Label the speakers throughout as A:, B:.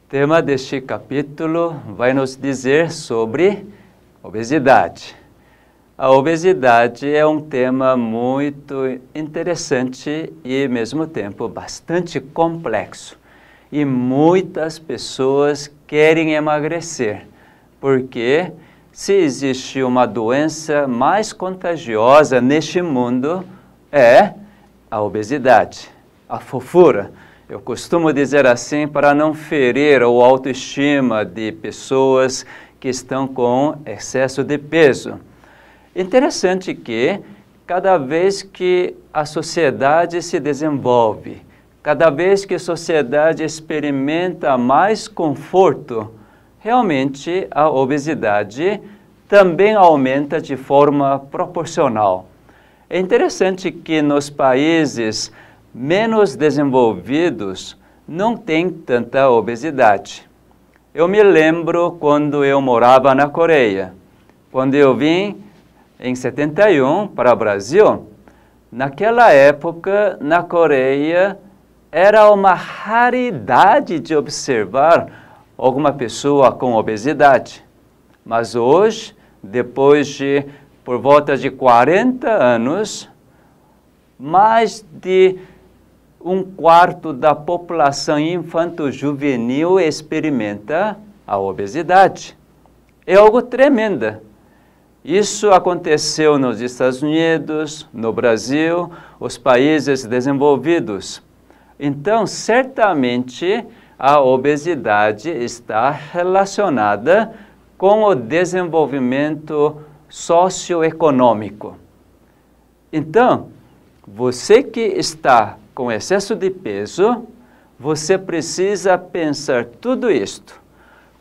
A: O tema deste capítulo vai nos dizer sobre obesidade. A obesidade é um tema muito interessante e, ao mesmo tempo, bastante complexo. E muitas pessoas querem emagrecer, porque se existe uma doença mais contagiosa neste mundo, é a obesidade, a fofura. Eu costumo dizer assim para não ferir a autoestima de pessoas que estão com excesso de peso. Interessante que cada vez que a sociedade se desenvolve, cada vez que a sociedade experimenta mais conforto, realmente a obesidade também aumenta de forma proporcional. É interessante que nos países menos desenvolvidos não tem tanta obesidade. Eu me lembro quando eu morava na Coreia. Quando eu vim em 71 para o Brasil, naquela época na Coreia era uma raridade de observar alguma pessoa com obesidade. Mas hoje, depois de por volta de 40 anos, mais de um quarto da população infanto-juvenil experimenta a obesidade. É algo tremendo. Isso aconteceu nos Estados Unidos, no Brasil, os países desenvolvidos. Então, certamente, a obesidade está relacionada com o desenvolvimento socioeconômico. Então, você que está com excesso de peso, você precisa pensar tudo isto.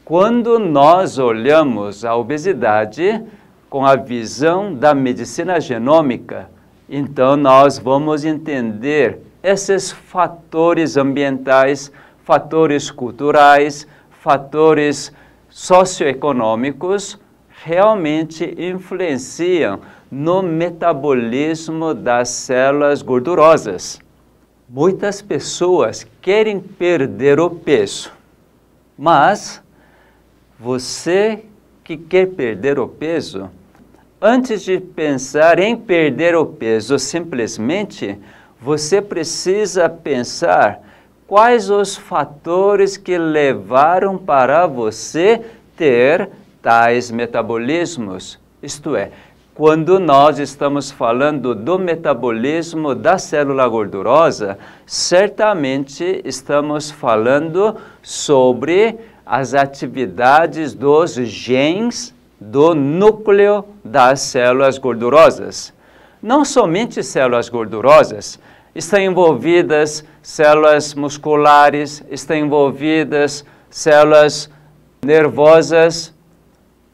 A: Quando nós olhamos a obesidade com a visão da medicina genômica, então nós vamos entender esses fatores ambientais, fatores culturais, fatores socioeconômicos realmente influenciam no metabolismo das células gordurosas. Muitas pessoas querem perder o peso, mas você que quer perder o peso, antes de pensar em perder o peso simplesmente, você precisa pensar quais os fatores que levaram para você ter tais metabolismos, isto é, quando nós estamos falando do metabolismo da célula gordurosa, certamente estamos falando sobre as atividades dos genes do núcleo das células gordurosas. Não somente células gordurosas, estão envolvidas células musculares, estão envolvidas células nervosas,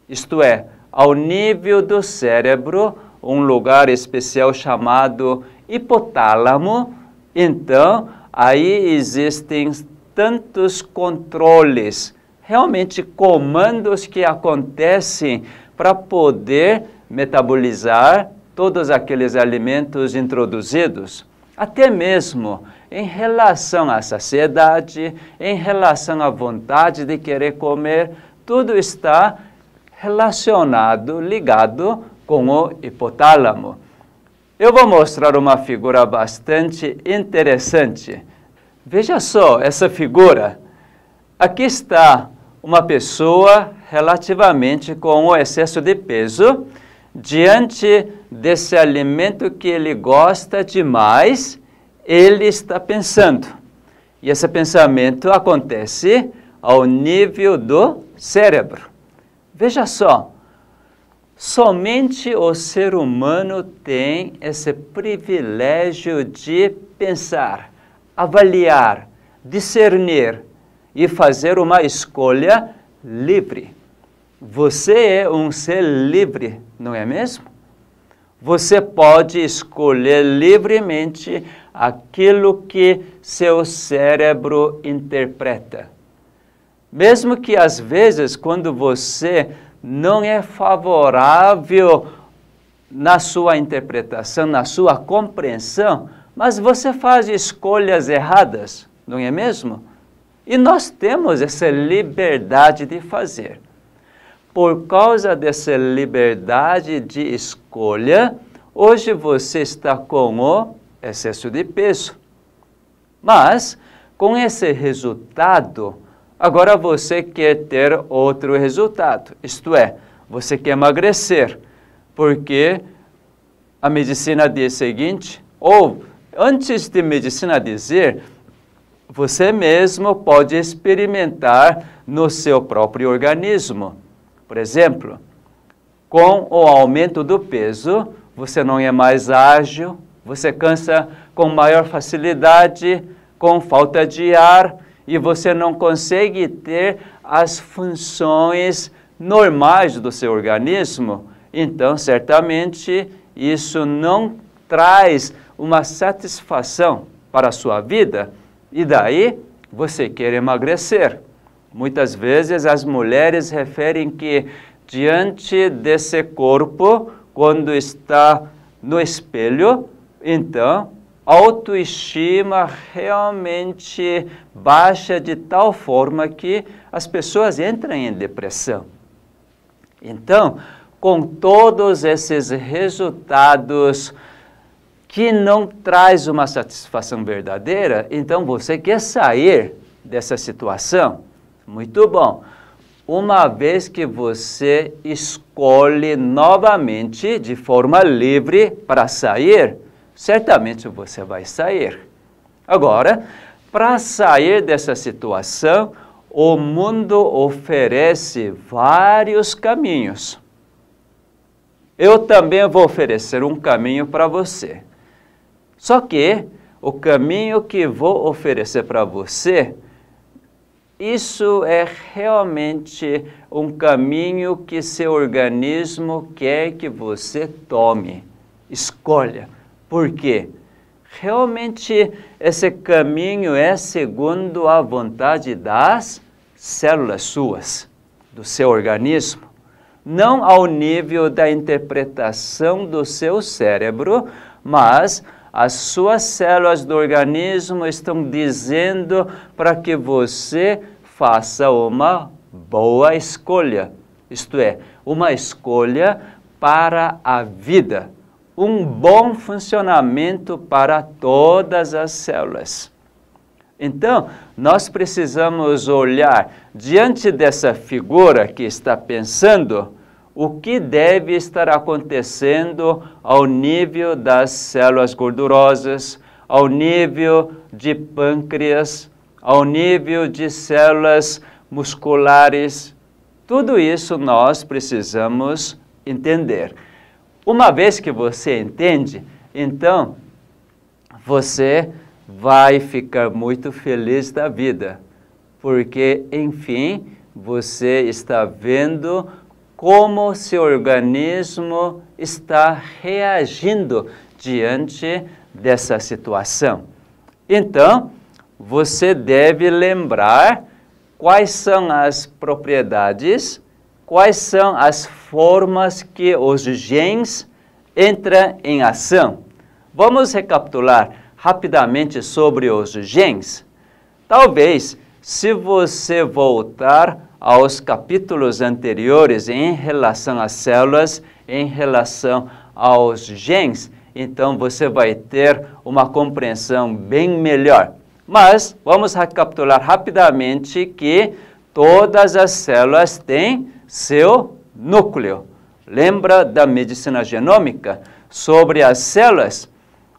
A: isto é, ao nível do cérebro, um lugar especial chamado hipotálamo. Então, aí existem tantos controles, realmente comandos que acontecem para poder metabolizar todos aqueles alimentos introduzidos, até mesmo em relação à saciedade, em relação à vontade de querer comer, tudo está relacionado, ligado com o hipotálamo. Eu vou mostrar uma figura bastante interessante. Veja só essa figura. Aqui está uma pessoa relativamente com o excesso de peso, diante desse alimento que ele gosta demais, ele está pensando. E esse pensamento acontece ao nível do cérebro. Veja só, somente o ser humano tem esse privilégio de pensar, avaliar, discernir e fazer uma escolha livre. Você é um ser livre, não é mesmo? Você pode escolher livremente aquilo que seu cérebro interpreta. Mesmo que às vezes, quando você não é favorável na sua interpretação, na sua compreensão, mas você faz escolhas erradas, não é mesmo? E nós temos essa liberdade de fazer. Por causa dessa liberdade de escolha, hoje você está com o excesso de peso. Mas, com esse resultado, agora você quer ter outro resultado. Isto é, você quer emagrecer, porque a medicina diz o seguinte, ou antes de medicina dizer, você mesmo pode experimentar no seu próprio organismo. Por exemplo, com o aumento do peso, você não é mais ágil, você cansa com maior facilidade, com falta de ar, e você não consegue ter as funções normais do seu organismo. Então, certamente, isso não traz uma satisfação para a sua vida, e daí você quer emagrecer. Muitas vezes as mulheres referem que diante desse corpo, quando está no espelho, então a autoestima realmente baixa de tal forma que as pessoas entram em depressão. Então, com todos esses resultados que não traz uma satisfação verdadeira, então você quer sair dessa situação? Muito bom. Uma vez que você escolhe novamente, de forma livre, para sair, certamente você vai sair. Agora, para sair dessa situação, o mundo oferece vários caminhos. Eu também vou oferecer um caminho para você. Só que o caminho que vou oferecer para você, isso é realmente um caminho que seu organismo quer que você tome. Escolha. Por quê? Realmente esse caminho é segundo a vontade das células suas, do seu organismo. Não ao nível da interpretação do seu cérebro, mas as suas células do organismo estão dizendo para que você faça uma boa escolha. Isto é, uma escolha para a vida. Um bom funcionamento para todas as células. Então, nós precisamos olhar diante dessa figura que está pensando, o que deve estar acontecendo ao nível das células gordurosas, ao nível de pâncreas, ao nível de células musculares. Tudo isso nós precisamos entender. Uma vez que você entende, então você vai ficar muito feliz da vida, porque, enfim, você está vendo como seu organismo está reagindo diante dessa situação. Então, você deve lembrar quais são as propriedades, quais são as formas que os genes entram em ação. Vamos recapitular rapidamente sobre os genes. Talvez, se você voltar aos capítulos anteriores em relação às células, em relação aos genes, então você vai ter uma compreensão bem melhor. Mas vamos recapitular rapidamente que todas as células têm seu núcleo. Lembra da medicina genômica? Sobre as células?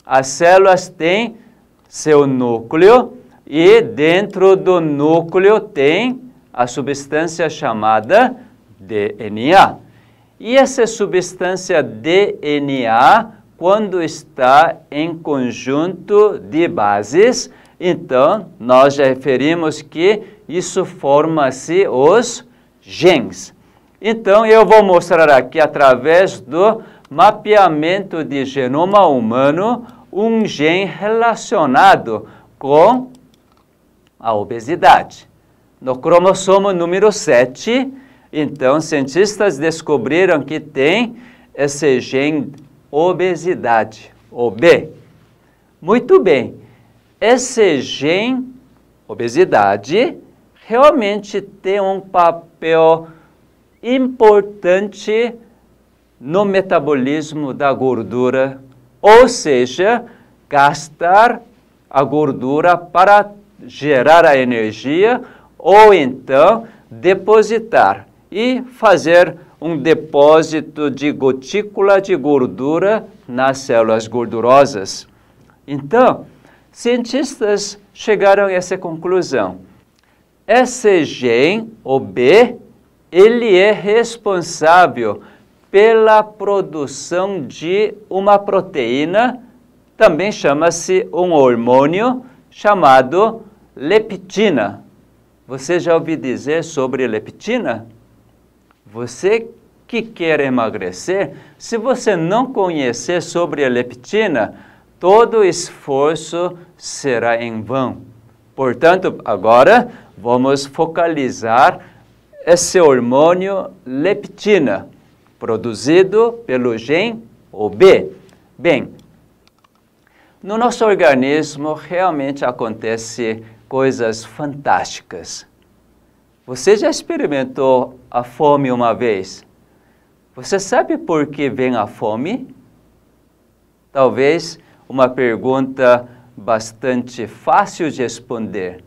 A: As células têm seu núcleo e dentro do núcleo tem a substância chamada DNA. E essa substância DNA, quando está em conjunto de bases, então nós já referimos que isso forma-se os genes. Então eu vou mostrar aqui através do mapeamento de genoma humano um gene relacionado com a obesidade. No cromossomo número 7, então, cientistas descobriram que tem esse gene obesidade, OB. Muito bem, esse gene obesidade realmente tem um papel importante no metabolismo da gordura, ou seja, gastar a gordura para gerar a energia ou então depositar e fazer um depósito de gotícula de gordura nas células gordurosas. Então, cientistas chegaram a essa conclusão. Esse gene, o B, ele é responsável pela produção de uma proteína, também chama-se um hormônio chamado leptina. Você já ouviu dizer sobre leptina? Você que quer emagrecer, se você não conhecer sobre a leptina, todo o esforço será em vão. Portanto, agora vamos focalizar esse hormônio leptina, produzido pelo gene OB. Bem, no nosso organismo realmente acontecem coisas fantásticas. Você já experimentou a fome uma vez? Você sabe por que vem a fome? Talvez uma pergunta bastante fácil de responder.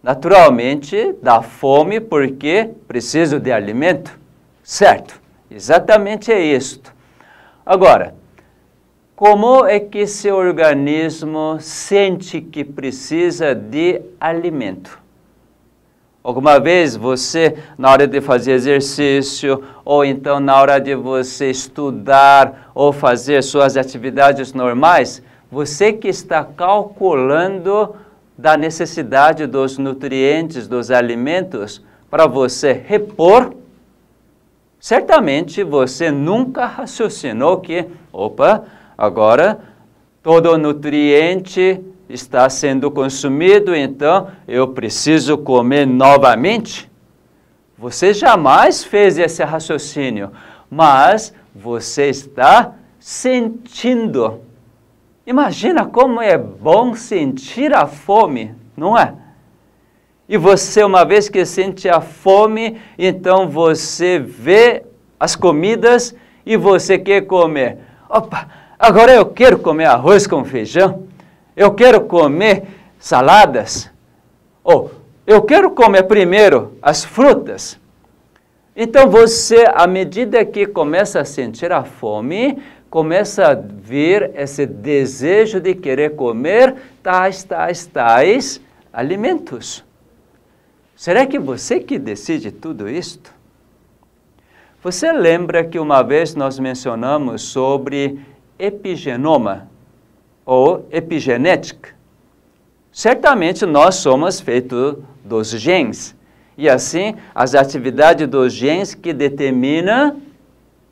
A: Naturalmente, dá fome porque preciso de alimento, certo? Exatamente é isto. Agora, como é que seu organismo sente que precisa de alimento? Alguma vez você, na hora de fazer exercício, ou então na hora de você estudar ou fazer suas atividades normais, você que está calculando da necessidade dos nutrientes, dos alimentos, para você repor, certamente você nunca raciocinou que, opa, agora todo o nutriente está sendo consumido, então eu preciso comer novamente. Você jamais fez esse raciocínio, mas você está sentindo. Imagina como é bom sentir a fome, não é? E você, uma vez que sente a fome, então você vê as comidas e você quer comer. Opa, agora eu quero comer arroz com feijão. Eu quero comer saladas. Ou eu quero comer primeiro as frutas. Então você, à medida que começa a sentir a fome, começa a vir esse desejo de querer comer tais alimentos. Será que você que decide tudo isto? Você lembra que uma vez nós mencionamos sobre epigenoma ou epigenética? Certamente nós somos feitos dos genes. E assim, as atividades dos genes que determinam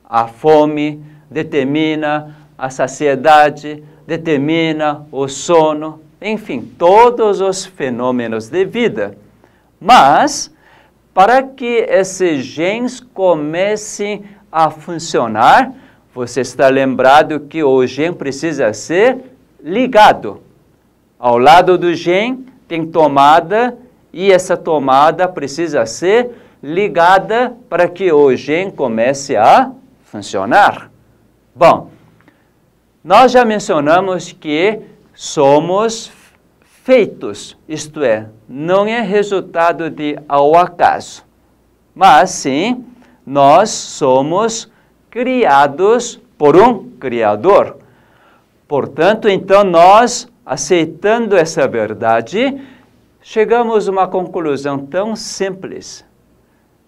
A: a fome, determina a saciedade, determina o sono, enfim, todos os fenômenos de vida. Mas, para que esses genes comecem a funcionar, você está lembrado que o gene precisa ser ligado. Ao lado do gene tem tomada e essa tomada precisa ser ligada para que o gene comece a funcionar. Bom, nós já mencionamos que somos feitos, isto é, não é resultado de ao acaso, mas sim, nós somos criados por um Criador. Portanto, então, nós, aceitando essa verdade, chegamos a uma conclusão tão simples.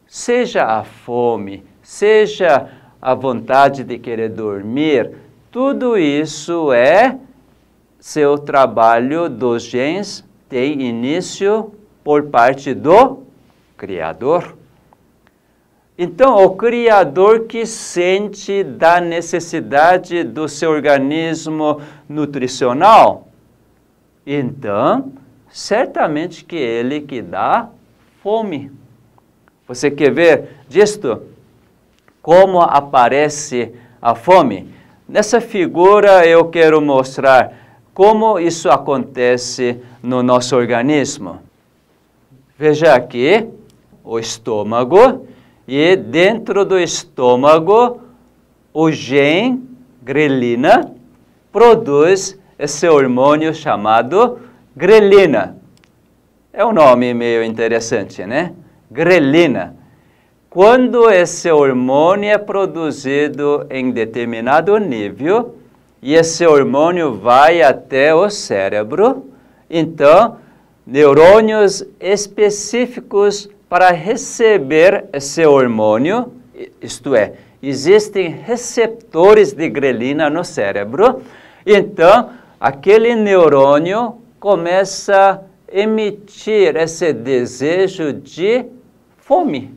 A: Seja a fome, seja a vontade de querer dormir, tudo isso é seu trabalho dos genes, tem início por parte do Criador. Então, o Criador que sente da necessidade do seu organismo nutricional, então, certamente que ele que dá fome. Você quer ver disto? Como aparece a fome? Nessa figura eu quero mostrar como isso acontece no nosso organismo. Veja aqui o estômago, e dentro do estômago, o gene grelina produz esse hormônio chamado grelina. É um nome meio interessante, né? Grelina. Quando esse hormônio é produzido em determinado nível, e esse hormônio vai até o cérebro, então, neurônios específicos para receber esse hormônio, isto é, existem receptores de grelina no cérebro, então, aquele neurônio começa a emitir esse desejo de fome,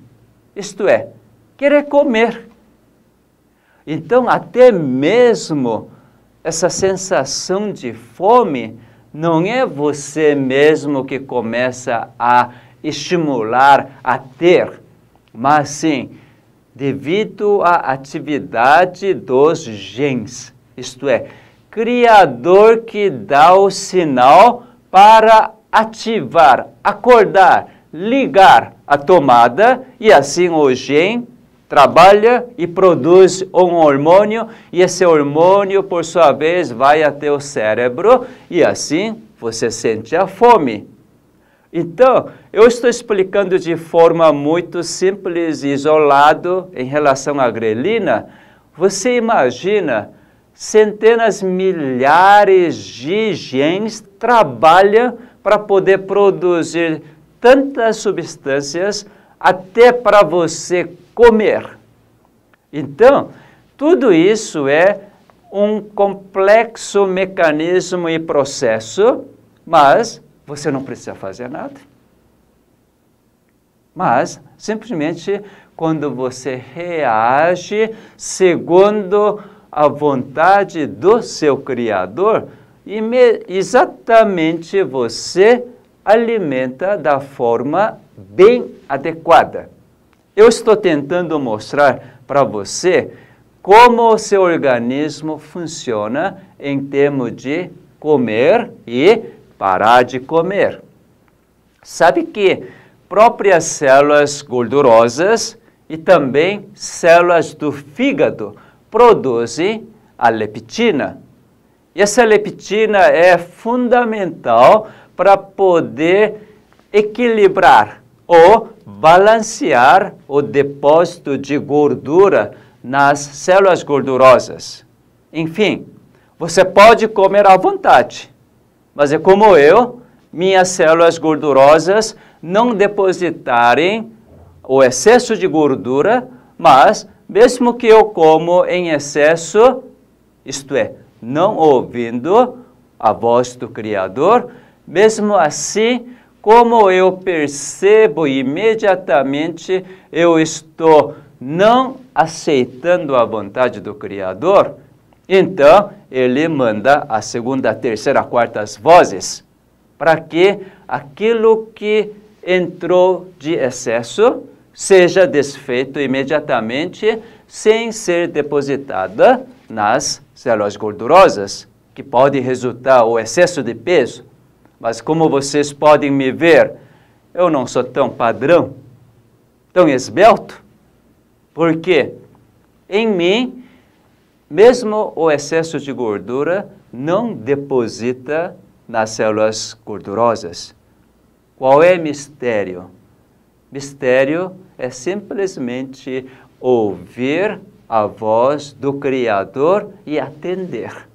A: isto é, querer comer. Então, até mesmo essa sensação de fome não é você mesmo que começa a estimular a ter, mas sim, devido à atividade dos genes, isto é, criador que dá o sinal para ativar, acordar, ligar a tomada, e assim o gene trabalha e produz um hormônio, e esse hormônio, por sua vez, vai até o cérebro, e assim você sente a fome. Então, eu estou explicando de forma muito simples e isolado em relação à grelina. Você imagina, centenas, milhares de genes trabalham para poder produzir tantas substâncias até para você comer. Então, tudo isso é um complexo mecanismo e processo, mas você não precisa fazer nada. Mas, simplesmente, quando você reage segundo a vontade do seu Criador, exatamente você alimenta da forma bem adequada. Eu estou tentando mostrar para você como o seu organismo funciona em termos de comer e parar de comer. Sabe que próprias células gordurosas e também células do fígado produzem a leptina. E essa leptina é fundamental para poder equilibrar ou balancear o depósito de gordura nas células gordurosas. Enfim, você pode comer à vontade, mas é como eu, minhas células gordurosas não depositarem o excesso de gordura, mas mesmo que eu como em excesso, isto é, não ouvindo a voz do Criador, mesmo assim, como eu percebo imediatamente, eu estou não aceitando a vontade do Criador, então ele manda a segunda, terceira, quarta vozes, para que aquilo que entrou de excesso seja desfeito imediatamente, sem ser depositada nas células gordurosas, que pode resultar o excesso de peso. Mas como vocês podem me ver, eu não sou tão padrão, tão esbelto, porque em mim, mesmo o excesso de gordura não deposita nas células gordurosas. Qual é o mistério? Mistério é simplesmente ouvir a voz do Criador e atender.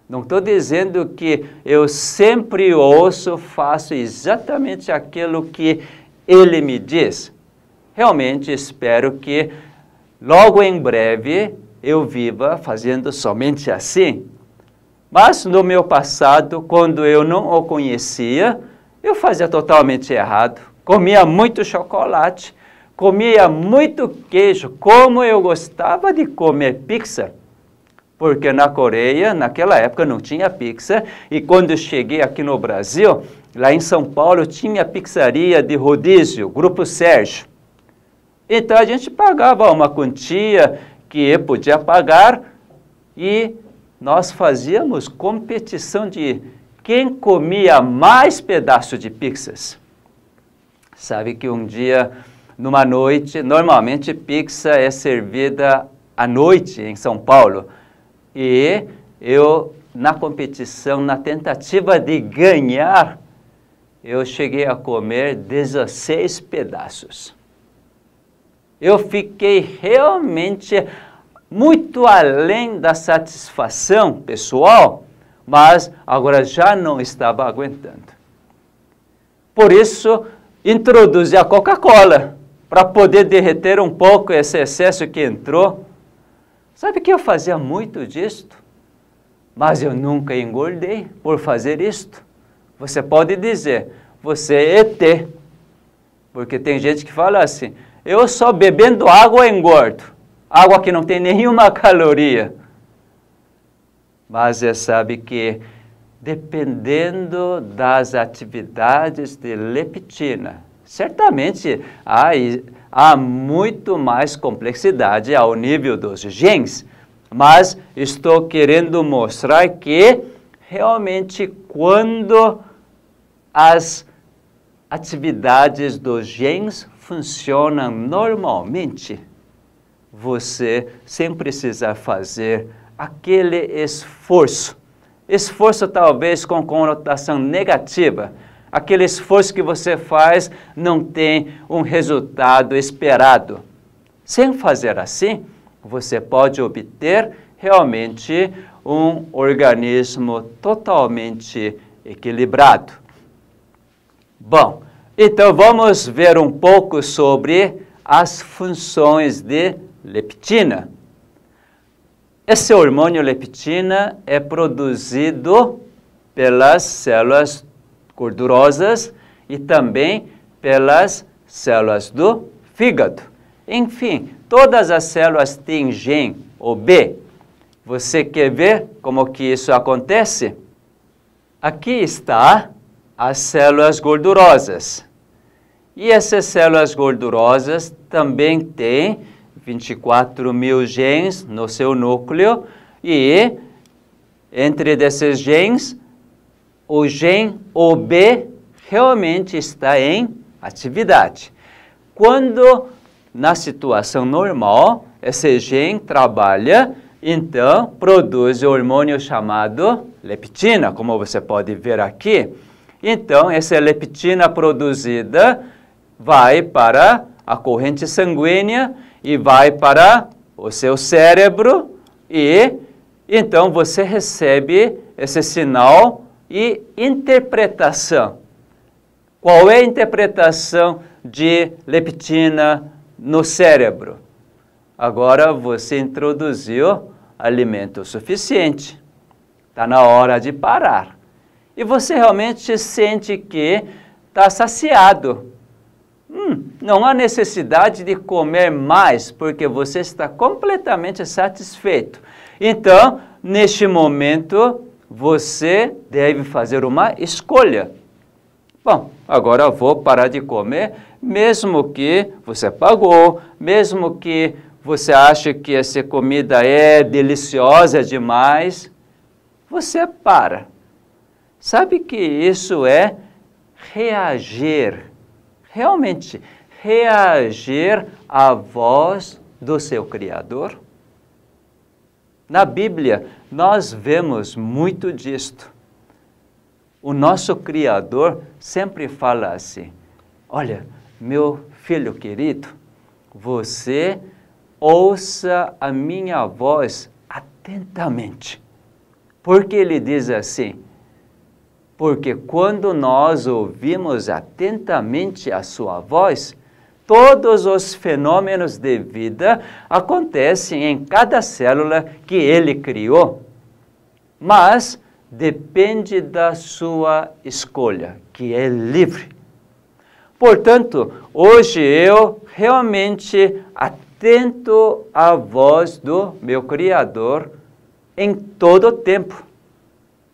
A: Não estou dizendo que eu sempre ouço, faço exatamente aquilo que Ele me diz. Realmente espero que logo em breve eu viva fazendo somente assim. Mas no meu passado, quando eu não o conhecia, eu fazia totalmente errado. Comia muito chocolate, comia muito queijo, como eu gostava de comer pizza. Porque na Coreia, naquela época, não tinha pizza. E quando eu cheguei aqui no Brasil, lá em São Paulo, tinha pizzaria de rodízio, Grupo Sérgio. Então a gente pagava uma quantia que podia pagar e nós fazíamos competição de quem comia mais pedaços de pizzas. Sabe que um dia, numa noite, normalmente pizza é servida à noite em São Paulo. E eu, na competição, na tentativa de ganhar, eu cheguei a comer 16 pedaços. Eu fiquei realmente muito além da satisfação pessoal, mas agora já não estava aguentando. Por isso, introduzi a Coca-Cola, para poder derreter um pouco esse excesso que entrou. Sabe que eu fazia muito disto? Mas eu nunca engordei por fazer isto. Você pode dizer, você é ET. Porque tem gente que fala assim, eu só bebendo água engordo. Água que não tem nenhuma caloria. Mas você sabe que, dependendo das atividades de leptina, certamente há muito mais complexidade ao nível dos genes, mas estou querendo mostrar que, realmente, quando as atividades dos genes funcionam normalmente, você, sem precisar fazer aquele esforço talvez com conotação negativa, aquele esforço que você faz não tem um resultado esperado. Sem fazer assim, você pode obter realmente um organismo totalmente equilibrado. Bom, então vamos ver um pouco sobre as funções de leptina. Esse hormônio leptina é produzido pelas células gordurosas e também pelas células do fígado. Enfim, todas as células têm gene OB. Você quer ver como que isso acontece? Aqui está as células gordurosas. E essas células gordurosas também têm 24 mil genes no seu núcleo e entre desses genes, o gene OB realmente está em atividade. Quando, na situação normal, esse gene trabalha, então produz o hormônio chamado leptina, como você pode ver aqui. Então, essa leptina produzida vai para a corrente sanguínea e vai para o seu cérebro e então você recebe esse sinal e interpretação. Qual é a interpretação de leptina no cérebro? Agora você introduziu alimento suficiente. Está na hora de parar. E você realmente sente que está saciado. Não há necessidade de comer mais, porque você está completamente satisfeito. Então, neste momento, você deve fazer uma escolha. Bom, agora eu vou parar de comer, mesmo que você pagou, mesmo que você ache que essa comida é deliciosa demais, você para. Sabe que isso é reagir, realmente reagir à voz do seu Criador? Na Bíblia, nós vemos muito disto. O nosso Criador sempre fala assim, olha, meu filho querido, você ouça a minha voz atentamente. Por que ele diz assim? Porque quando nós ouvimos atentamente a sua voz, todos os fenômenos de vida acontecem em cada célula que ele criou. Mas depende da sua escolha, que é livre. Portanto, hoje eu realmente atento à voz do meu Criador em todo o tempo.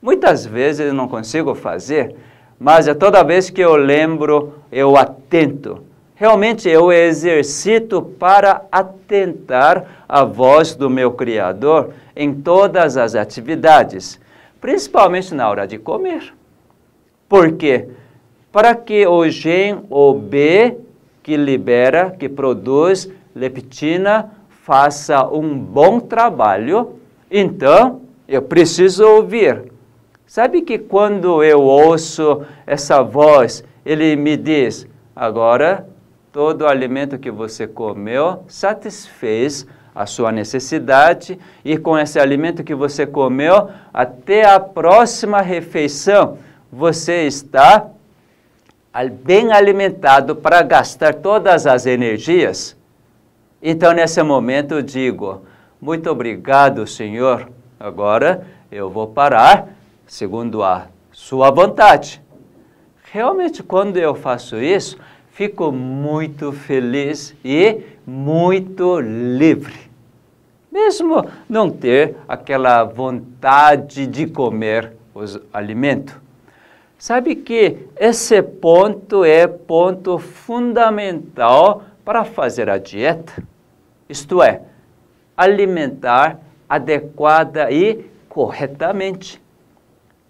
A: Muitas vezes eu não consigo fazer, mas toda vez que eu lembro, eu atento. Realmente eu exercito para atentar à voz do meu Criador em todas as atividades, principalmente na hora de comer. Porque para que o gene OB, que libera, que produz leptina, faça um bom trabalho. Então, eu preciso ouvir. Sabe que quando eu ouço essa voz, ele me diz, agora, todo o alimento que você comeu satisfez a sua necessidade, e com esse alimento que você comeu, até a próxima refeição, você está bem alimentado para gastar todas as energias. Então, nesse momento, eu digo, muito obrigado, Senhor. Agora, eu vou parar segundo a sua vontade. Realmente, quando eu faço isso, fico muito feliz e muito livre. Mesmo não ter aquela vontade de comer os alimentos. Sabe que esse ponto é ponto fundamental para fazer a dieta? Isto é, alimentar adequada e corretamente.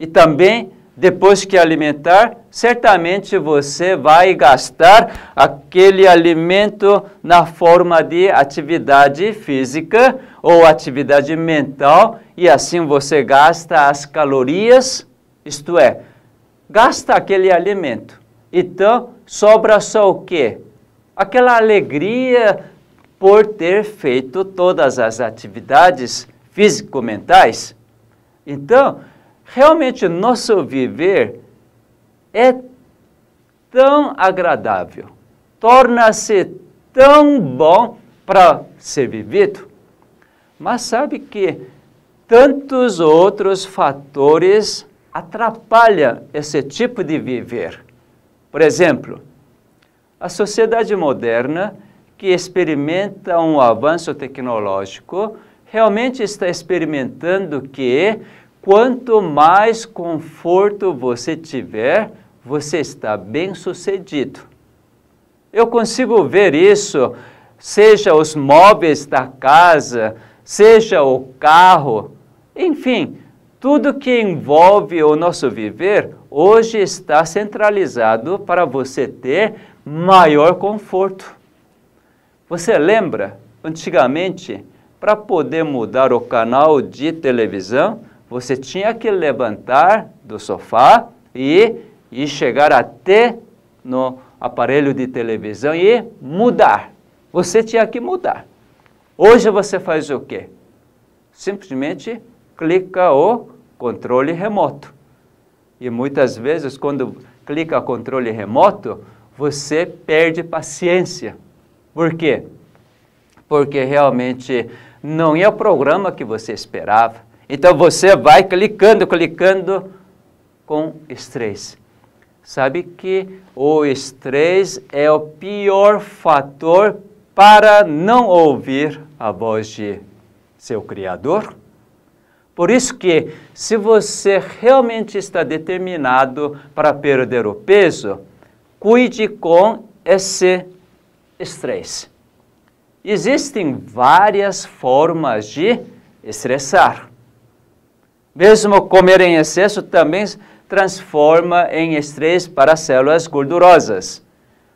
A: E também, depois que alimentar, certamente você vai gastar aquele alimento na forma de atividade física ou atividade mental, e assim você gasta as calorias, isto é, gasta aquele alimento. Então, sobra só o quê? Aquela alegria por ter feito todas as atividades físico-mentais. Então, realmente, nosso viver é tão agradável, torna-se tão bom para ser vivido. Mas sabe que tantos outros fatores atrapalham esse tipo de viver. Por exemplo, a sociedade moderna, que experimenta um avanço tecnológico, realmente está experimentando que quanto mais conforto você tiver, você está bem-sucedido. Eu consigo ver isso, seja os móveis da casa, seja o carro, enfim, tudo que envolve o nosso viver hoje está centralizado para você ter maior conforto. Você lembra, antigamente, para poder mudar o canal de televisão, você tinha que levantar do sofá e chegar até no aparelho de televisão e mudar. Você tinha que mudar. Hoje você faz o quê? Simplesmente clica o controle remoto. E muitas vezes, quando clica o controle remoto, você perde paciência. Por quê? Porque realmente não é o programa que você esperava. Então você vai clicando com estresse. Sabe que o estresse é o pior fator para não ouvir a voz de seu Criador? Por isso que, se você realmente está determinado para perder o peso, cuide com esse estresse. Existem várias formas de estressar. Mesmo comer em excesso também transforma em estresse para as células gordurosas.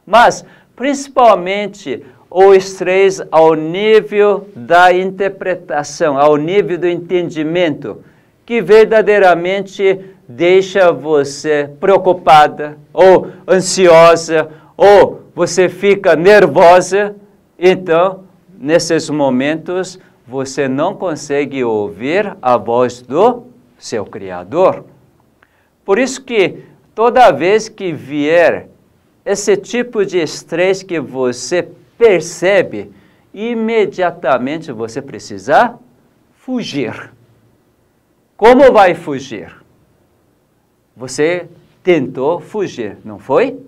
A: Mas, principalmente, o estresse ao nível da interpretação, ao nível do entendimento, que verdadeiramente deixa você preocupada, ou ansiosa, ou você fica nervosa. Então, nesses momentos, você não consegue ouvir a voz do seu Criador. Por isso que toda vez que vier esse tipo de estresse que você percebe, imediatamente você precisa fugir. Como vai fugir? Você tentou fugir, não foi?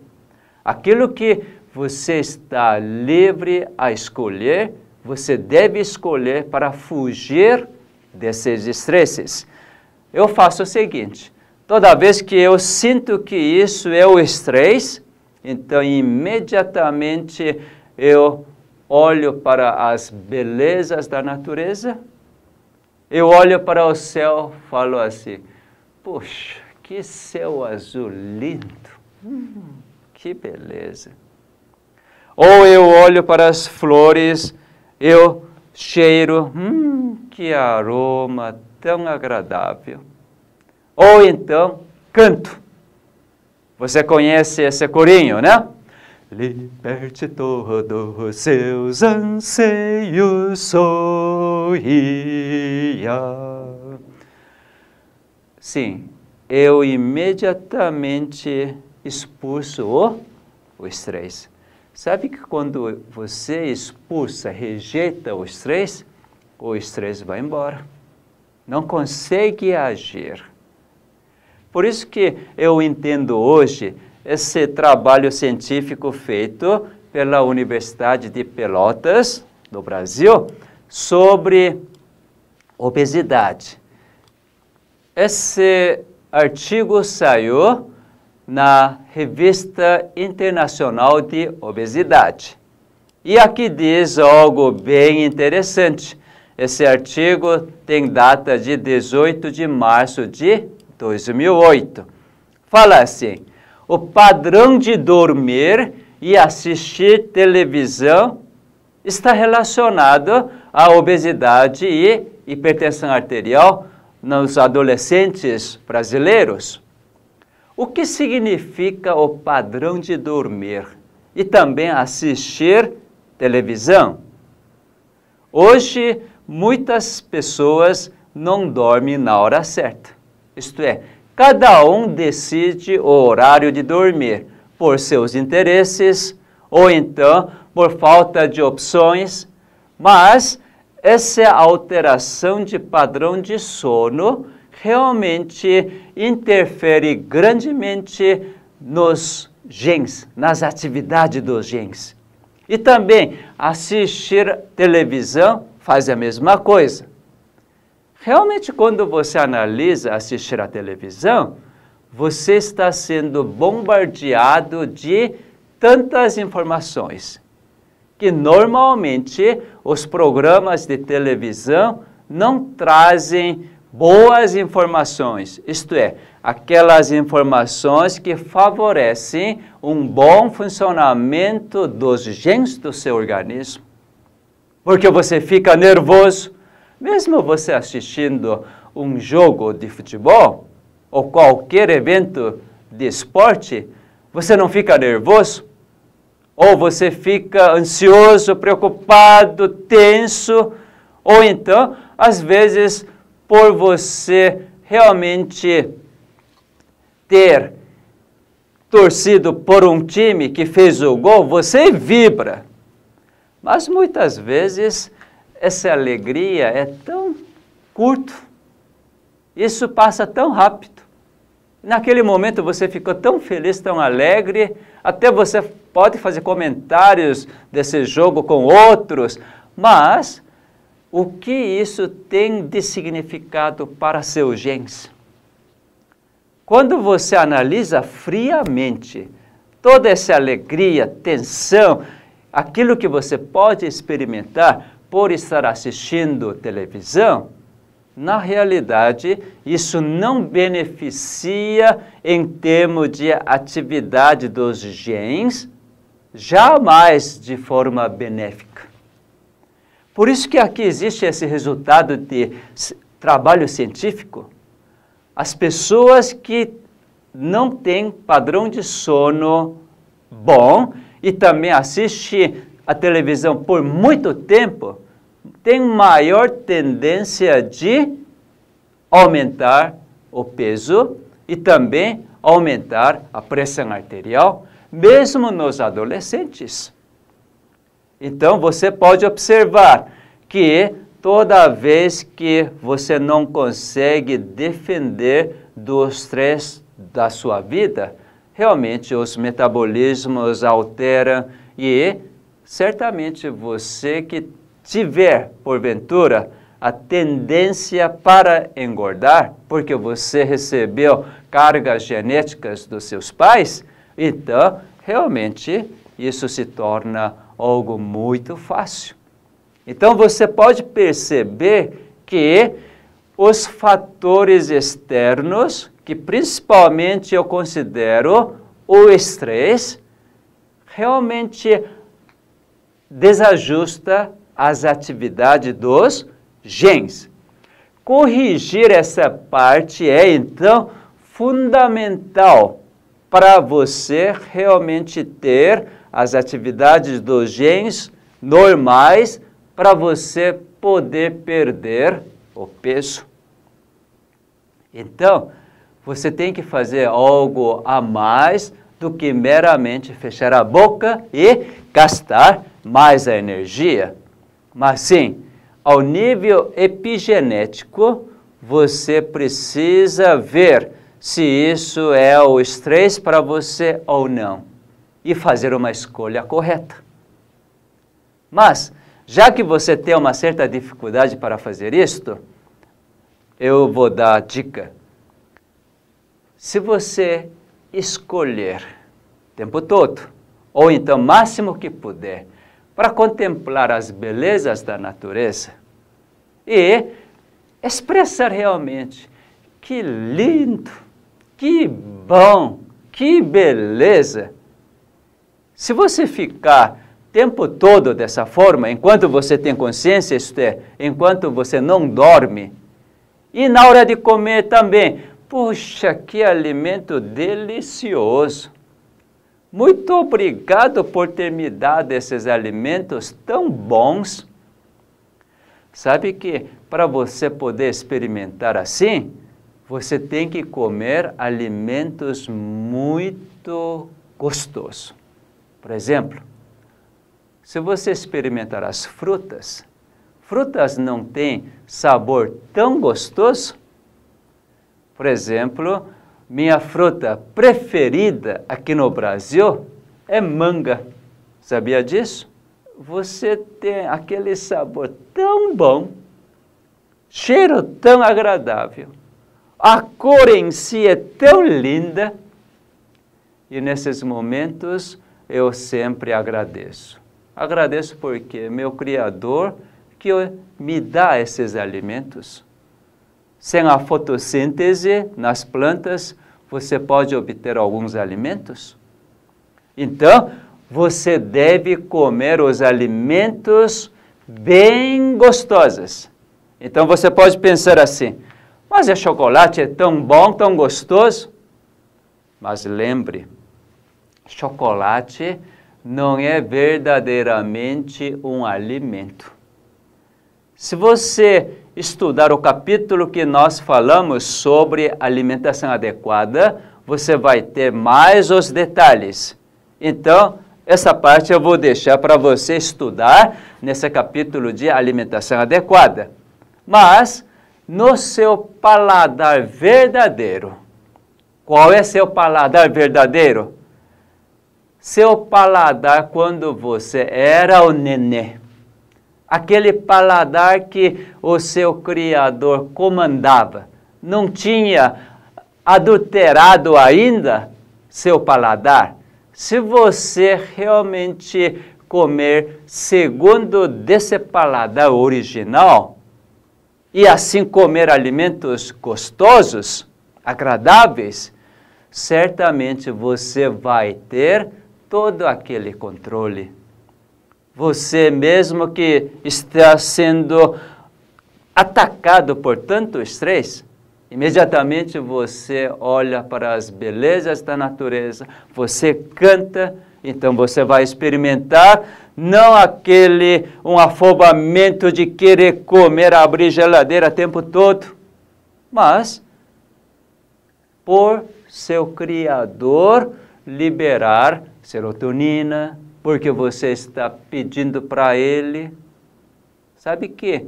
A: Aquilo que você está livre a escolher, você deve escolher para fugir desses estresses. Eu faço o seguinte, toda vez que eu sinto que isso é o estresse, então imediatamente eu olho para as belezas da natureza, eu olho para o céu e falo assim, puxa, que céu azul lindo! Que beleza! Ou eu olho para as flores, eu cheiro, que aroma tão agradável. Ou então, canto. Você conhece esse corinho, né? Liberte todos seus anseios, sorria. Sim, eu imediatamente expulso o estresse. Sabe que quando você expulsa, rejeita o estresse vai embora. Não consegue agir. Por isso que eu entendo hoje esse trabalho científico feito pela Universidade de Pelotas, do Brasil, sobre obesidade. Esse artigo saiu na Revista Internacional de Obesidade. E aqui diz algo bem interessante. Esse artigo tem data de 18 de março de 2008. Fala assim: o padrão de dormir e assistir televisão está relacionado à obesidade e hipertensão arterial nos adolescentes brasileiros. O que significa o padrão de dormir e também assistir televisão? Hoje, muitas pessoas não dormem na hora certa. Isto é, cada um decide o horário de dormir por seus interesses ou então por falta de opções, mas essa alteração de padrão de sono realmente interfere grandemente nos genes, nas atividades dos genes. E também assistir televisão faz a mesma coisa. Realmente, quando você analisa assistir a televisão, você está sendo bombardeado de tantas informações que normalmente os programas de televisão não trazem boas informações, isto é, aquelas informações que favorecem um bom funcionamento dos genes do seu organismo. Porque você fica nervoso, mesmo você assistindo um jogo de futebol ou qualquer evento de esporte, você não fica nervoso? Ou você fica ansioso, preocupado, tenso, ou então, às vezes, por você realmente ter torcido por um time que fez o gol, você vibra. Mas muitas vezes essa alegria é tão curto, isso passa tão rápido. Naquele momento você ficou tão feliz, tão alegre, até você pode fazer comentários desse jogo com outros, mas o que isso tem de significado para seus genes? Quando você analisa friamente toda essa alegria, tensão, aquilo que você pode experimentar por estar assistindo televisão, na realidade, isso não beneficia em termos de atividade dos genes, jamais de forma benéfica. Por isso que aqui existe esse resultado de trabalho científico. As pessoas que não têm padrão de sono bom e também assistem a televisão por muito tempo, têm maior tendência de aumentar o peso e também aumentar a pressão arterial, mesmo nos adolescentes. Então, você pode observar que toda vez que você não consegue defender do estresse da sua vida, realmente os metabolismos alteram e certamente você que tiver, porventura, a tendência para engordar, porque você recebeu cargas genéticas dos seus pais, então, realmente, isso se torna algo muito fácil. Então, você pode perceber que os fatores externos, que principalmente eu considero o estresse realmente desajusta as atividades dos genes. Corrigir essa parte é, então, fundamental para você realmente ter as atividades dos genes normais para você poder perder o peso. Então, você tem que fazer algo a mais do que meramente fechar a boca e gastar mais a energia. Mas sim, ao nível epigenético, você precisa ver se isso é o estresse para você ou não e fazer uma escolha correta. Mas, já que você tem uma certa dificuldade para fazer isto, eu vou dar a dica. Se você escolher o tempo todo, ou então o máximo que puder, para contemplar as belezas da natureza e expressar realmente que lindo, que bom, que beleza. Se você ficar o tempo todo dessa forma, enquanto você tem consciência, isto é, enquanto você não dorme, e na hora de comer também, puxa, que alimento delicioso. Muito obrigado por ter me dado esses alimentos tão bons. Sabe que para você poder experimentar assim, você tem que comer alimentos muito gostosos. Por exemplo, se você experimentar as frutas, frutas não têm sabor tão gostoso? Por exemplo, minha fruta preferida aqui no Brasil é manga. Sabia disso? Você tem aquele sabor tão bom, cheiro tão agradável, a cor em si é tão linda, e nesses momentos eu sempre agradeço. Agradeço porque meu Criador que me dá esses alimentos. Sem a fotossíntese nas plantas, você pode obter alguns alimentos? Então, você deve comer os alimentos bem gostosos. Então, você pode pensar assim, mas o chocolate é tão bom, tão gostoso? Mas lembre, chocolate não é verdadeiramente um alimento. Se você estudar o capítulo que nós falamos sobre alimentação adequada, você vai ter mais os detalhes. Então, essa parte eu vou deixar para você estudar nesse capítulo de alimentação adequada. Mas, no seu paladar verdadeiro, qual é seu paladar verdadeiro? Seu paladar quando você era o nenê. Aquele paladar que o seu Criador comandava. Não tinha adulterado ainda seu paladar. Se você realmente comer segundo desse paladar original, e assim comer alimentos gostosos, agradáveis, certamente você vai ter todo aquele controle. Você mesmo que está sendo atacado por tanto estresse, imediatamente você olha para as belezas da natureza, você canta, então você vai experimentar não um afobamento de querer comer, abrir geladeira o tempo todo, mas por seu Criador liberar serotonina, porque você está pedindo para Ele. Sabe que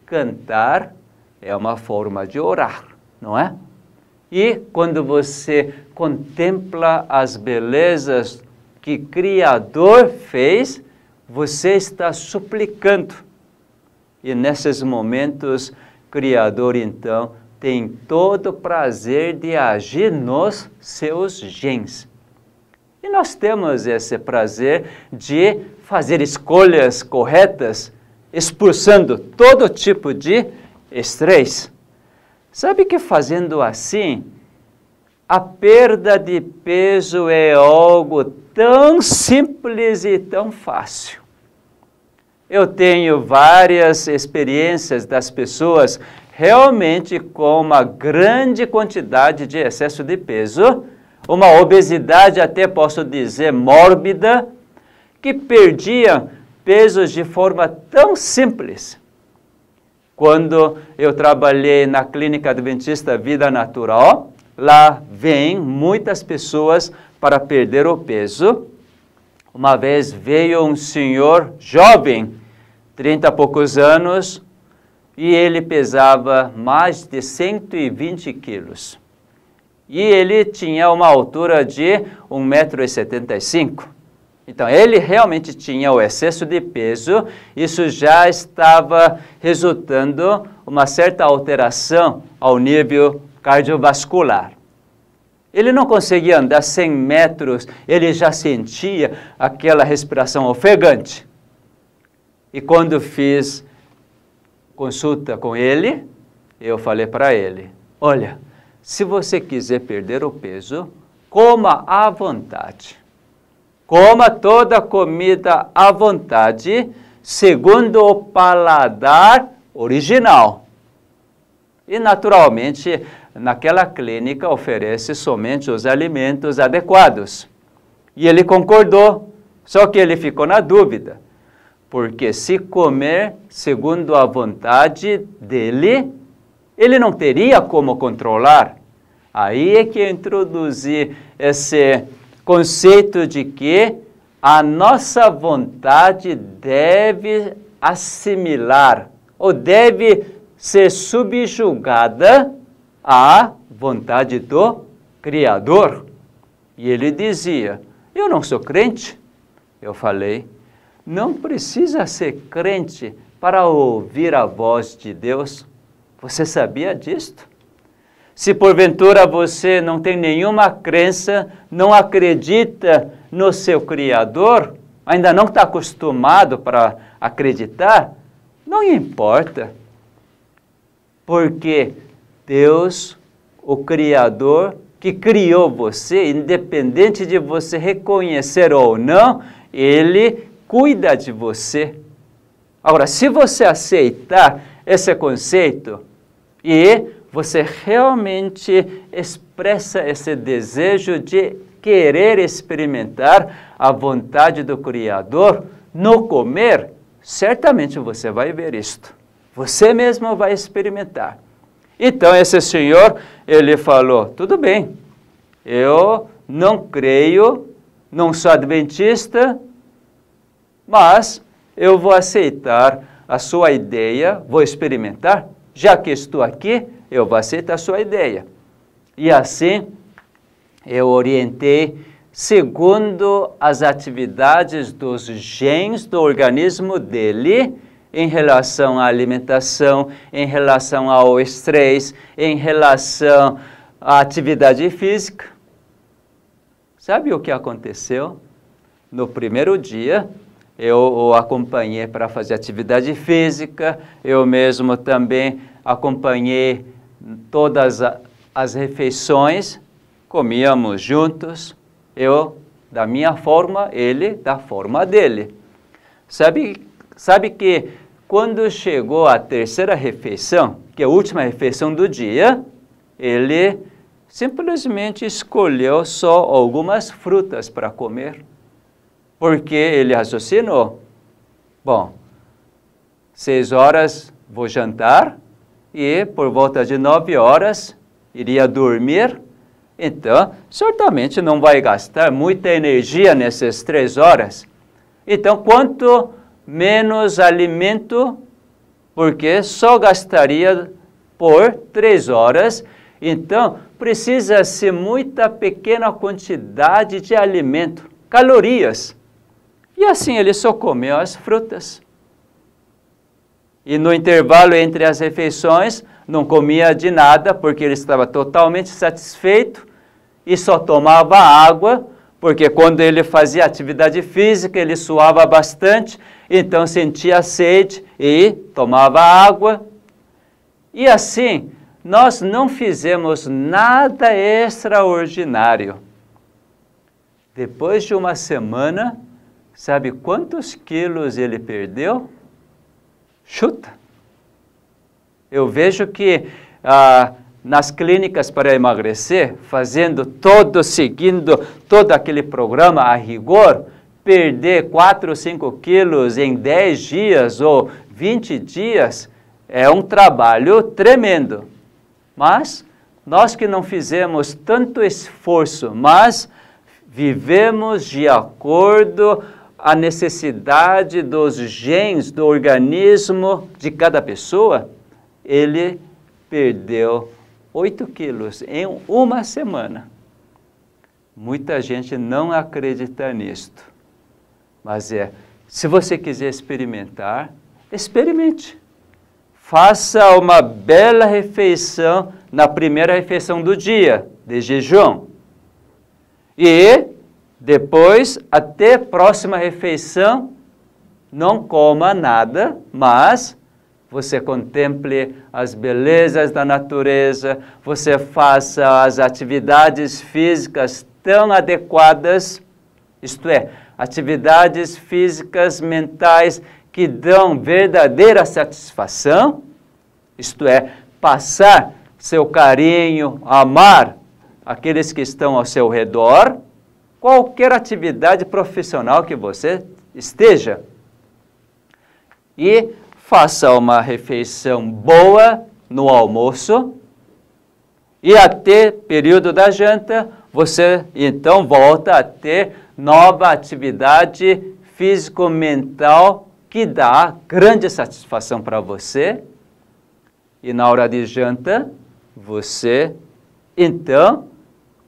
A: cantar é uma forma de orar, não é? E quando você contempla as belezas que o Criador fez, você está suplicando. E nesses momentos, o Criador, então, tem todo o prazer de agir nos seus genes. E nós temos esse prazer de fazer escolhas corretas, expulsando todo tipo de estresse. Sabe que fazendo assim, a perda de peso é algo tão simples e tão fácil. Eu tenho várias experiências das pessoas realmente com uma grande quantidade de excesso de peso, uma obesidade até posso dizer mórbida, que perdiam pesos de forma tão simples. Quando eu trabalhei na Clínica Adventista Vida Natural, lá vêm muitas pessoas para perder o peso. Uma vez veio um senhor jovem, 30 e poucos anos, e ele pesava mais de 120 quilos. E ele tinha uma altura de 1,75 m. Então, ele realmente tinha o excesso de peso, isso já estava resultando uma certa alteração ao nível cardiovascular. Ele não conseguia andar 100 metros, ele já sentia aquela respiração ofegante. E quando fiz consulta com ele, eu falei para ele, olha, se você quiser perder o peso, coma à vontade. Coma toda a comida à vontade, segundo o paladar original. E, naturalmente, naquela clínica oferece somente os alimentos adequados. E ele concordou, só que ele ficou na dúvida. Porque se comer segundo a vontade dele, ele não teria como controlar. Aí é que eu introduzi esse conceito de que a nossa vontade deve assimilar, ou deve ser subjugada à vontade do Criador. E ele dizia, eu não sou crente. Eu falei, não precisa ser crente para ouvir a voz de Deus. Você sabia disto? Se porventura você não tem nenhuma crença, não acredita no seu Criador, ainda não está acostumado para acreditar, não importa. Porque Deus, o Criador, que criou você, independente de você reconhecer ou não, Ele cuida de você. Agora, se você aceitar esse conceito e você realmente expressa esse desejo de querer experimentar a vontade do Criador no comer, certamente você vai ver isto. Você mesmo vai experimentar. Então, esse senhor, ele falou, tudo bem, eu não creio, não sou adventista, mas eu vou aceitar a sua ideia, vou experimentar, já que estou aqui, eu vou aceitar a sua ideia. E assim, eu orientei segundo as atividades dos genes do organismo dele, em relação à alimentação, em relação ao estresse, em relação à atividade física. Sabe o que aconteceu? No primeiro dia, eu o acompanhei para fazer atividade física, eu mesmo também acompanhei todas as refeições, comíamos juntos, eu da minha forma, ele da forma dele. Sabe que quando chegou a terceira refeição, que é a última refeição do dia, ele simplesmente escolheu só algumas frutas para comer, porque ele raciocinou, bom, 6 horas vou jantar e por volta de 9 horas iria dormir, então certamente não vai gastar muita energia nessas 3 horas. Então, quanto menos alimento, porque só gastaria por 3 horas, então precisa-se muita pequena quantidade de alimento, calorias. E assim ele só comeu as frutas. E no intervalo entre as refeições, não comia de nada, porque ele estava totalmente satisfeito e só tomava água, porque quando ele fazia atividade física, ele suava bastante, então sentia sede e tomava água. E assim, nós não fizemos nada extraordinário. Depois de uma semana, sabe quantos quilos ele perdeu? Chuta! Eu vejo que nas clínicas para emagrecer, seguindo todo aquele programa a rigor, perder 4 ou 5 quilos em 10 dias ou 20 dias é um trabalho tremendo. Mas nós que não fizemos tanto esforço, mas vivemos de acordo à necessidade dos genes do organismo de cada pessoa, ele perdeu 8 quilos em uma semana. Muita gente não acredita nisto. Mas se você quiser experimentar, experimente. Faça uma bela refeição na primeira refeição do dia, de jejum. E depois, até a próxima refeição, não coma nada, mas você contemple as belezas da natureza, você faça as atividades físicas tão adequadas, isto é, atividades físicas mentais que dão verdadeira satisfação, isto é, passar seu carinho, amar aqueles que estão ao seu redor, qualquer atividade profissional que você esteja. E faça uma refeição boa no almoço e até período da janta, você então volta a ter nova atividade físico-mental que dá grande satisfação para você. E na hora de janta, você então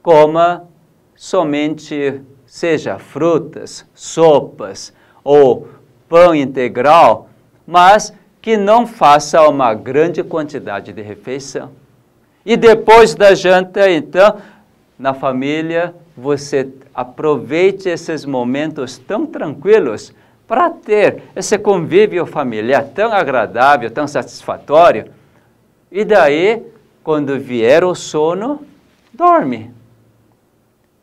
A: coma somente, seja frutas, sopas ou pão integral, mas que não faça uma grande quantidade de refeição. E depois da janta, então, na família, você aproveite esses momentos tão tranquilos para ter esse convívio familiar tão agradável, tão satisfatório. E daí, quando vier o sono, dorme.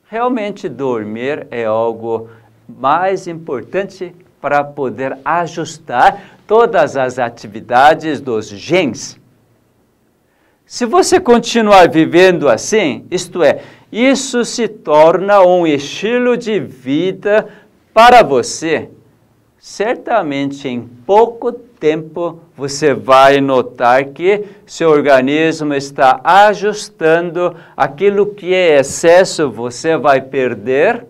A: Realmente dormir é algo mais importante para poder ajustar todas as atividades dos genes. Se você continuar vivendo assim, isto é, isso se torna um estilo de vida para você, certamente em pouco tempo você vai notar que seu organismo está ajustando aquilo que é excesso, você vai perder.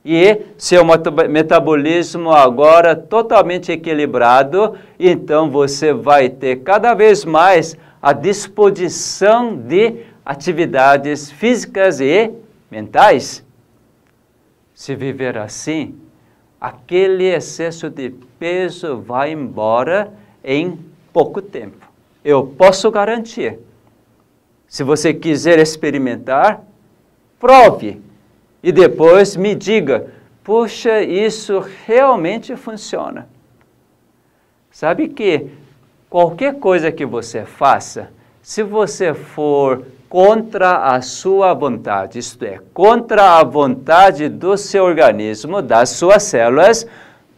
A: E seu metabolismo agora totalmente equilibrado, então você vai ter cada vez mais a disposição de atividades físicas e mentais. Se viver assim, aquele excesso de peso vai embora em pouco tempo. Eu posso garantir. Se você quiser experimentar, prove. E depois me diga, puxa, isso realmente funciona. Sabe que qualquer coisa que você faça, se você for contra a sua vontade, isto é, contra a vontade do seu organismo, das suas células,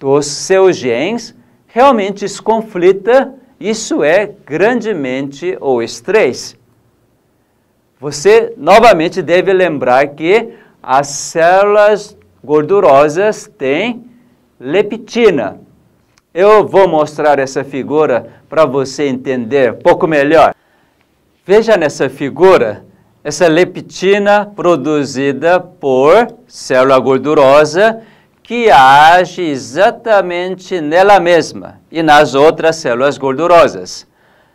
A: dos seus genes, realmente isso conflita, isso é grandemente o estresse. Você novamente deve lembrar que as células gordurosas têm leptina. Eu vou mostrar essa figura para você entender um pouco melhor. Veja nessa figura, essa leptina produzida por célula gordurosa que age exatamente nela mesma e nas outras células gordurosas.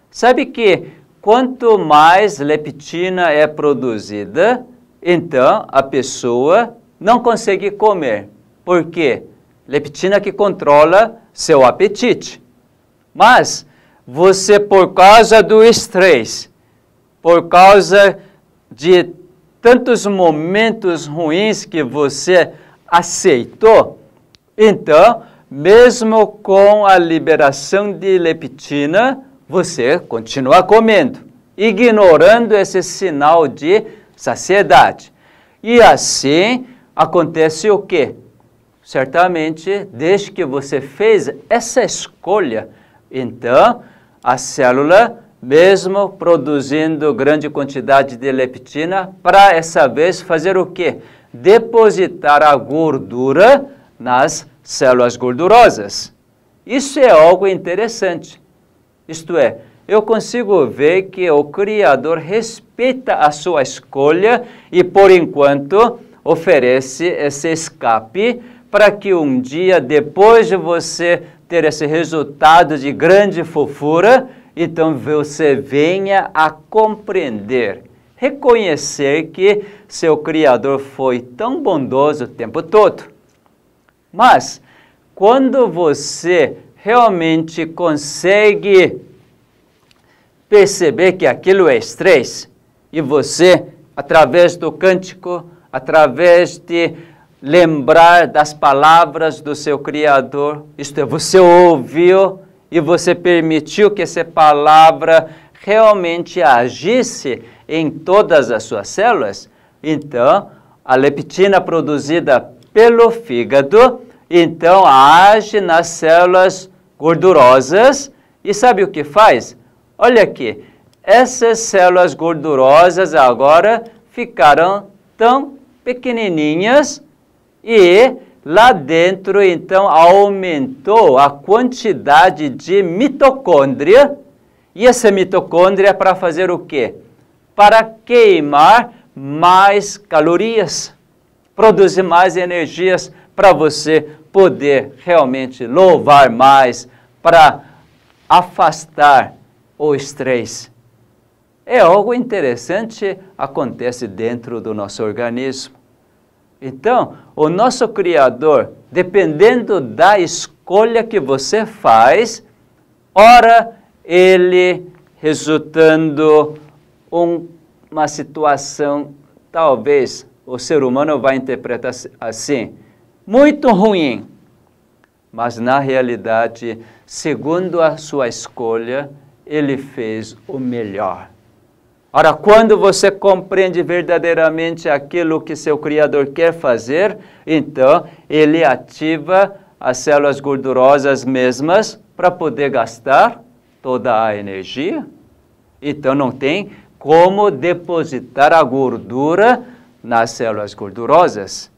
A: Sabe que quanto mais leptina é produzida, então a pessoa não consegue comer. Por quê? Leptina que controla seu apetite. Mas você, por causa do estresse, por causa de tantos momentos ruins que você aceitou, então, mesmo com a liberação de leptina, você continua comendo. ignorando esse sinal de saciedade. E assim acontece o quê? Certamente, desde que você fez essa escolha, então a célula, mesmo produzindo grande quantidade de leptina, para essa vez fazer o quê? Depositar a gordura nas células gordurosas. Isso é algo interessante. Isto é, eu consigo ver que o Criador respeita a sua escolha e, por enquanto, oferece esse escape para que um dia, depois de você ter esse resultado de grande fofura, então você venha a compreender, reconhecer que seu Criador foi tão bondoso o tempo todo. Mas, quando você realmente consegue perceber que aquilo é estresse, e você, através do cântico, através de lembrar das palavras do seu Criador, isto é, você ouviu e você permitiu que essa palavra realmente agisse em todas as suas células, então a leptina produzida pelo fígado, então age nas células gordurosas e sabe o que faz? Olha aqui, essas células gordurosas agora ficaram tão pequenininhas e lá dentro, então, aumentou a quantidade de mitocôndria. E essa mitocôndria é para fazer o quê? Para queimar mais calorias, produzir mais energias para você poder realmente louvar mais, para afastar o estresse. É algo interessante acontece dentro do nosso organismo. Então, o nosso Criador, dependendo da escolha que você faz, ora ele resultando uma situação, talvez o ser humano vai interpretar assim, muito ruim, mas na realidade, segundo a sua escolha, ele fez o melhor. Ora, quando você compreende verdadeiramente aquilo que seu Criador quer fazer, então ele ativa as células gordurosas mesmas para poder gastar toda a energia. Então não tem como depositar a gordura nas células gordurosas.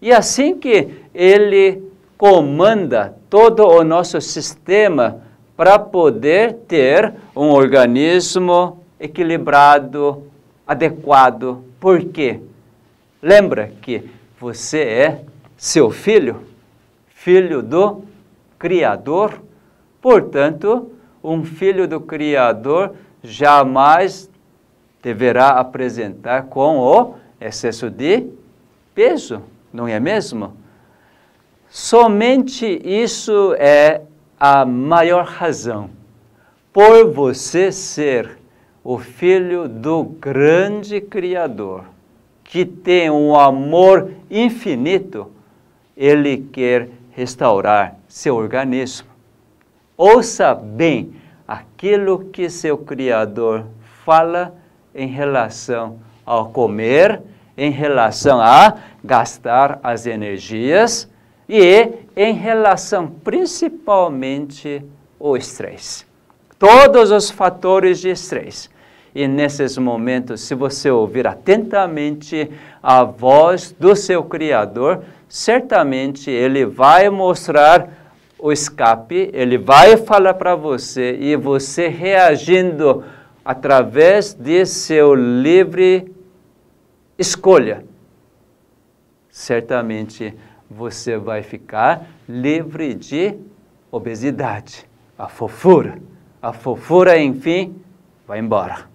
A: E assim que ele comanda todo o nosso sistema para poder ter um organismo equilibrado, adequado. Por quê? Lembra que você é seu filho, filho do Criador. Portanto, um filho do Criador jamais deverá apresentar com o excesso de peso, não é mesmo? Somente isso é a maior razão. Por você ser o filho do grande Criador, que tem um amor infinito, ele quer restaurar seu organismo. Ouça bem aquilo que seu Criador fala em relação ao comer, em relação a gastar as energias e em relação principalmente ao estresse. Todos os fatores de estresse. E nesses momentos, se você ouvir atentamente a voz do seu Criador, certamente ele vai mostrar o escape, ele vai falar para você e você reagindo através de seu livre escolha, certamente você vai ficar livre de obesidade, a fofura. A fofura, enfim, vai embora.